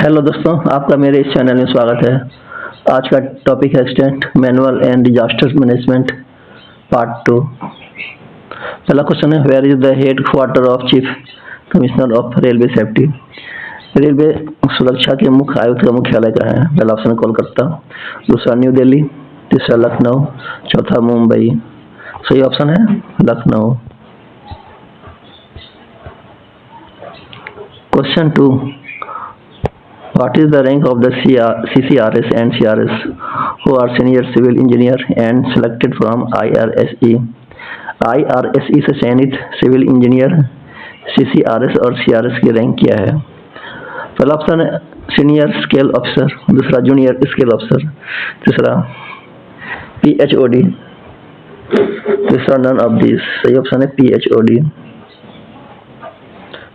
Hello दोस्तों, आपका मेरे इस चैनल में स्वागत है। आज का टॉपिक है state manual and disaster management part 2। पहला क्वेश्चन है, where is the headquarter of chief commissioner of railway safety. Railway सुरक्षा के मुख्य आयुक्त का मुख्यालय कहाँ है? पहला ऑप्शन कोलकाता, दूसरा न्यू दिल्ली, तीसरा लखनऊ, चौथा मुंबई। सही ऑप्शन है Lucknow. Question 2, what is the rank of the CCRS and CRS who are senior civil engineer and selected from IRSE? IRSE से चयनित सिविल इंजीनियर CCRS और CRS की रैंक क्या है? पहला ऑप्शन है सीनियर स्केल ऑफिसर, दूसरा जूनियर स्केल ऑफिसर, तीसरा PHOD, तीसरा नन ऑफ दिस। सही ऑप्शन है PHOD,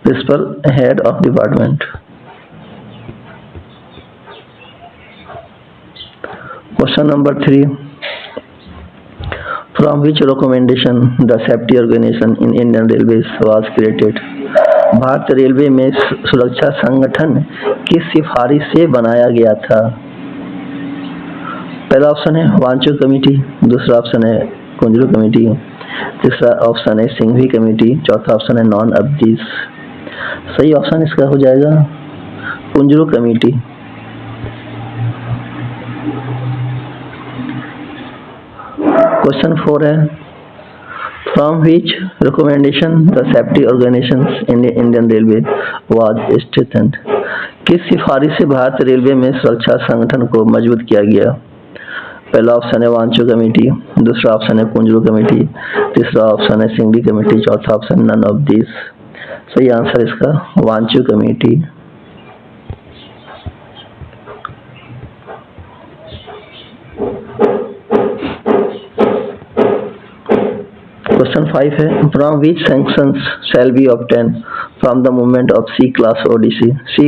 principal head of department. Question number 3, from which recommendation the safety organization in Indian Railways was created? Bharat railway में सुरक्षा संगठन किस सिफारिश से बनाया गया था? पहला ऑप्शन है वांचो कमेटी, दूसरा ऑप्शन है कुंजरू कमेटी, तीसरा ऑप्शन है सिंघवी कमेटी, चौथा ऑप्शन है नॉन ऑफ दिस। सही ऑप्शन इसका हो जाएगा कुंजरू कमेटी। क्वेश्चन 4 है, from which recommendation the safety organisation in Indian railway was strengthened. किस सिफारिश से भारत रेलवे में सुरक्षा संगठन को मजबूत किया गया? पहला ऑप्शन है वांचो कमेटी, दूसरा ऑप्शन है कुंजरू कमेटी, तीसरा ऑप्शन है सिंघवी कमेटी, चौथा ऑप्शन नन ऑफ दिस। सही आंसर इसका वांचो कमेटी। क्वेश्चन 5 है, from which sanctions shall be obtain from the movement of C class ODC. C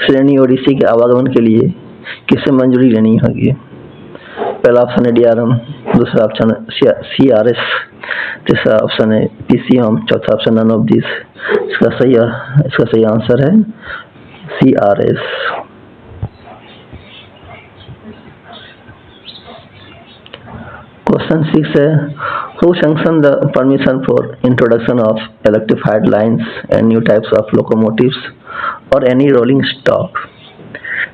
श्रेणी ओडीसी के आवागमन के लिए किससे मंजूरी लेनी होगी? पहला ऑप्शन है DRM, दूसरा ऑप्शन है CRS, तीसरा ऑप्शन है PC होम, चौथा ऑप्शन नन ऑफ दिस। इसका सही आंसर है CRS। क्वेश्चन 6 है, who sanctioned the permission for introduction of electrified lines and new types of locomotives or any rolling stock?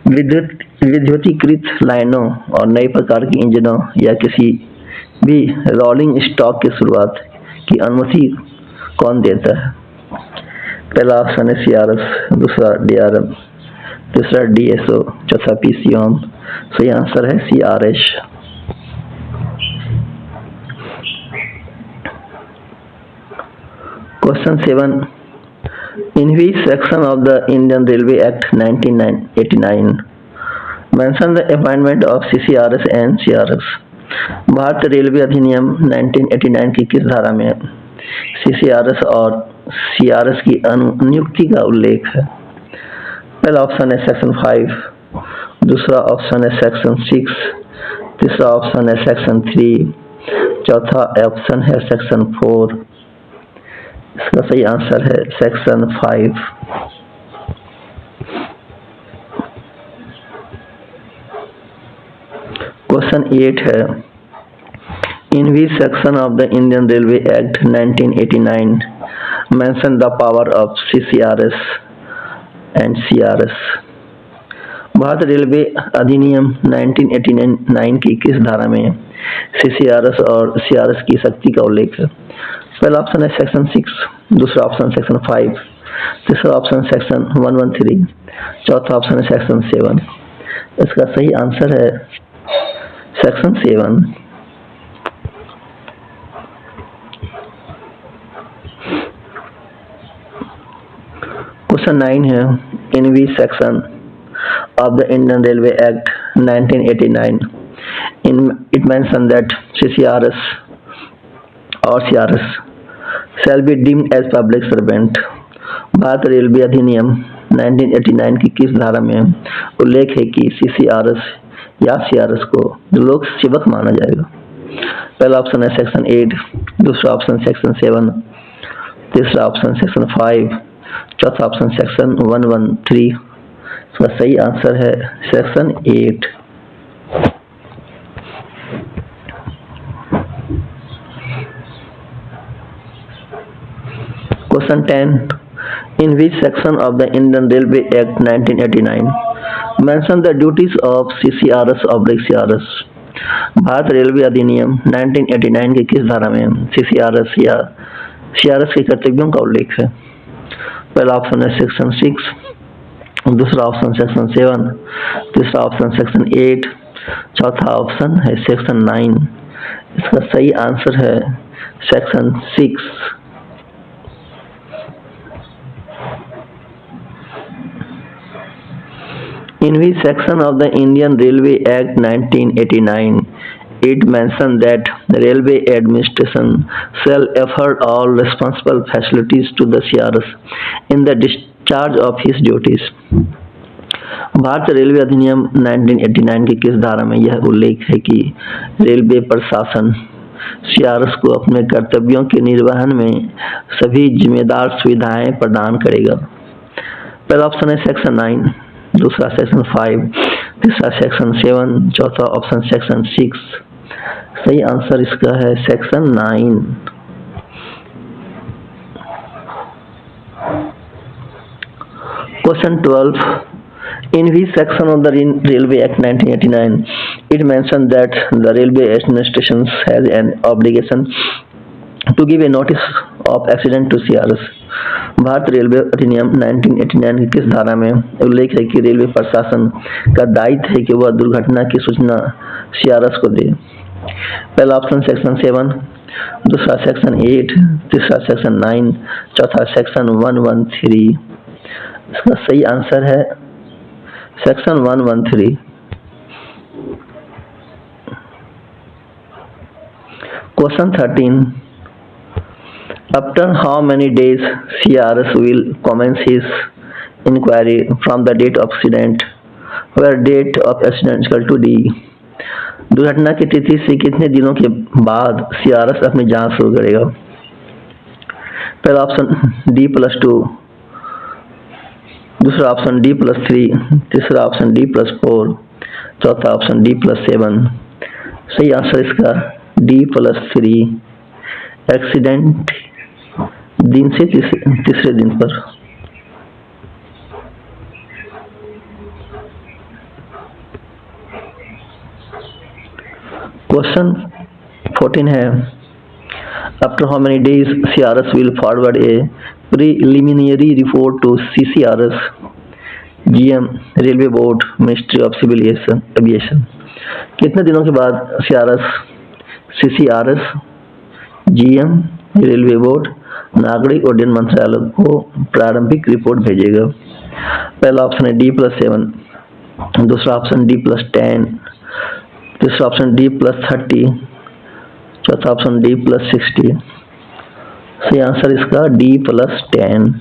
विद्युतीकृत लाइनों और नए प्रकार के इंजनों या किसी भी रोलिंग स्टॉक की शुरुआत की अनुमति कौन देता है? पहला ऑप्शन है CRS, दूसरा DRM, तीसरा DSO, चौथा PC होम। सही आंसर है CRS। Question 7, in which section of the Indian Railway Act 1989 mention the appointment of CCRS and CRS? भारत रेलवे अधिनियम 1989 की किस धारा में CCRS और CRS की नियुक्ति का उल्लेख है? पहला ऑप्शन है सेक्शन 5, दूसरा ऑप्शन है सेक्शन 6, तीसरा ऑप्शन है सेक्शन 3, चौथा ऑप्शन है सेक्शन 4। इसका सही आंसर है सेक्शन 5। क्वेश्चन 8 है, in which section of the Indian railway act 1989 mention the power of CCRS and CRS। भारत रेलवे अधिनियम 1989 की किस धारा में CCRS और CRS की शक्ति का उल्लेख है? पहला ऑप्शन है सेक्शन 6, दूसरा ऑप्शन सेक्शन 5, तीसरा ऑप्शन सेक्शन 113, चौथा ऑप्शन है सेक्शन 7। इसका सही आंसर है सेक्शन 7। क्वेश्चन 9 है, in which section of the Indian Railway Act 1989 it mentioned that CCRS or CRS shall be deemed as public servant। Bharat railway अधिनियम 1989 की किस धारा में उल्लेख है कि CCRS या CRS को लोक सेवक माना जाएगा? पहला ऑप्शन है सेक्शन 8, दूसरा ऑप्शन सेक्शन 7, तीसरा ऑप्शन सेक्शन 5, चौथा ऑप्शन सेक्शन 113, इसका सही आंसर है section 8। Question 10, in which section of the Indian Railway Act 1989 mention the duties of CCRS/CRS? Bharat railway अधिनियम 1989 की किस धारा में CCRS या CRS के कर्तव्यों का उल्लेख है? पहला ऑप्शन है सेक्शन 6, दूसरा ऑप्शन सेक्शन 7, तीसरा ऑप्शन सेक्शन 8, चौथा ऑप्शन है सेक्शन 9। इसका सही आंसर है section 6। In which section of the Indian Railway Act 1989 it mentioned that the railway administration shall afford all responsible facilities to the CRS in the discharge of his duties? भारतीय railway अधिनियम 1989 की किस धारा में यह उल्लेख है कि रेलवे प्रशासन CRS को अपने कर्तव्यों के निर्वहन में सभी जिम्मेदार सुविधाएं प्रदान करेगा? पहला ऑप्शन है सेक्शन 9, दूसरा सेक्शन 5, तीसरा सेक्शन 7, चौथा ऑप्शन सेक्शन 6। सही आंसर इसका है section 9। Question 12, in which section of the Railway Act 1989 it mentioned that the railway administration has an obligation to give a notice of accident to CRS? भारतीय railway अधिनियम 1989 की किस धारा में उल्लेख है कि रेलवे प्रशासन का दायित्व है कि वह दुर्घटना की सूचना CRS को दे? पहला ऑप्शन सेक्शन 7, दूसरा सेक्शन 8, तीसरा सेक्शन 9, चौथा सेक्शन 113। इसका सही आंसर है section 113। Question 13, after how many days CRS will commence his inquiry from the date of accident, where date of accident is equal to D? दुर्घटना की तिथि से कितने दिनों के बाद CRS अपनी जांच शुरू करेगा? पहला ऑप्शन D+2, दूसरा ऑप्शन D+3, तीसरा ऑप्शन D+4, चौथा ऑप्शन D+7। सही आंसर इसका D+3। एक्सीडेंट दिन से तीसरे दिन पर। क्वेश्चन 14 है, after how many days CRS will forward a preliminary report to CCRS, GM, railway board, ministry of civil aviation? कितने दिनों के बाद CRS CCRS, GM, railway board, नागरिक उड्डयन मंत्रालय को प्रारंभिक रिपोर्ट भेजेगा? पहला ऑप्शन है D+7, दूसरा ऑप्शन D+10, तीसरा ऑप्शन D+30, चौथा ऑप्शन D+60। सही आंसर इसका D+10।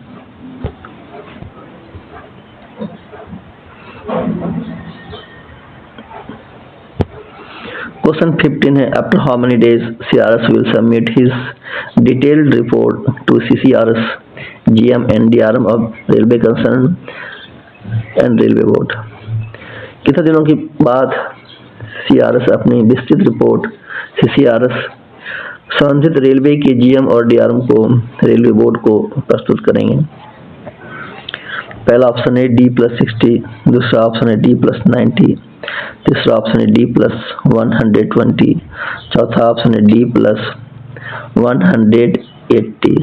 क्वेश्चन 15 है, after how many days CRS will submit his detailed report to CCRS, GM and DRM of railway concern and railway board? कितने दिनों के बाद CRS अपनी विस्तृत रिपोर्ट CCRS, संबंधित रेलवे के GM और DRM को रेलवे बोर्ड को प्रस्तुत करेंगे? पहला ऑप्शन है D+60, दूसरा ऑप्शन है D+90, तीसरा ऑप्शन है D+120, चौथा ऑप्शन है D+180।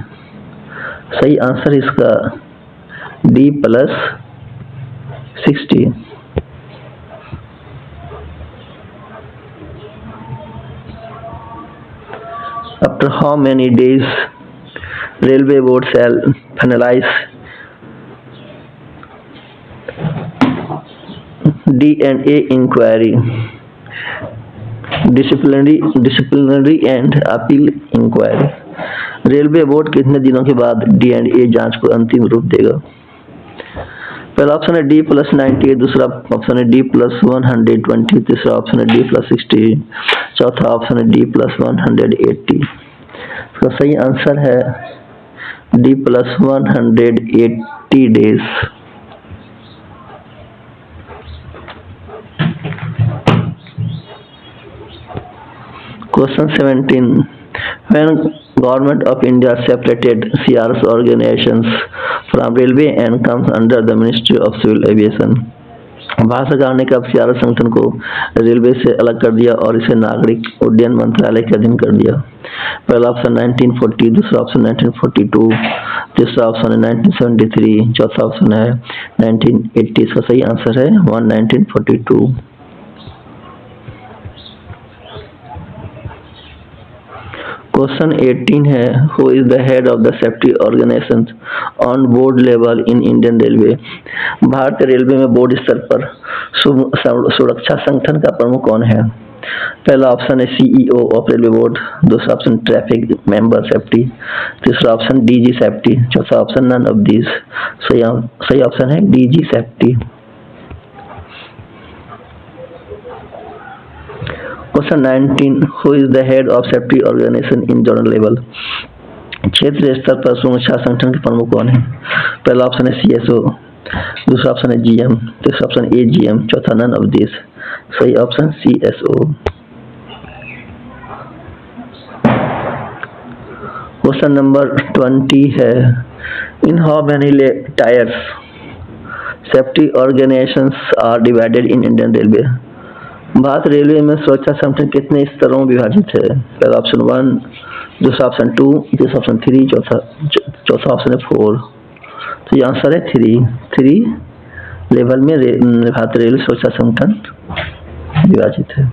सही आंसर इसका D+60। After how many days railway board shall finalize D&A inquiry, disciplinary and appeal inquiry? Railway board कितने दिनों के बाद D&A जांच को अंतिम रूप देगा? पहला ऑप्शन है D+90, दूसरा ऑप्शन है D+120, तीसरा ऑप्शन है D+60, चौथा ऑप्शन है D+180। इसका सही आंसर है D+180 days. Question 17. When Government of India separated CRS organizations from railway and comes under the Ministry of Civil Aviation. Bharat सरकार ने कब CRS संगठन को रेलवे से अलग कर दिया और इसे नागरिक उड्डयन मंत्रालय के अधीन कर दिया? पहला ऑप्शन 1940, दूसरा ऑप्शन 1942, तीसरा ऑप्शन है 1973, चौथा ऑप्शन है 1980। इसका सही आंसर है 1942। क्वेश्चन 18 है, who is the head of the safety organisation on board level in Indian railway? भारतीय रेलवे में बोर्ड स्तर पर सुरक्षा संगठन का प्रमुख कौन है? पहला ऑप्शन है सीईओ ऑफ रेलवे बोर्ड, दूसरा ऑप्शन ट्रैफिक मेंबर सेफ्टी, तीसरा ऑप्शन डीजी सेफ्टी, चौथा ऑप्शन नन ऑफ दिस। सही ऑप्शन है DG safety. Question 19, who is the head of safety organisation in zonal level? क्षेत्रीय स्तर पर सुरक्षा संगठन के प्रमुख कौन है? पहला ऑप्शन है सीएसओ, दूसरा ऑप्शन है जीएम, तीसरा ऑप्शन एजीएम, चौथा नन ऑफ दिस। सही ऑप्शन सीएसओ। क्वेश्चन नंबर 20 है, in how many tiers safety organisations are divided in Indian railway? भारत रेलवे में सुरक्षा संगठन कितने स्तरों में विभाजित है? पहला ऑप्शन 1, दूसरा ऑप्शन 2, तीसरा ऑप्शन 3, चौथा ऑप्शन है 4। तो ये आंसर है 3 लेवल में भारतीय रेलवे सुरक्षा संगठन विभाजित है।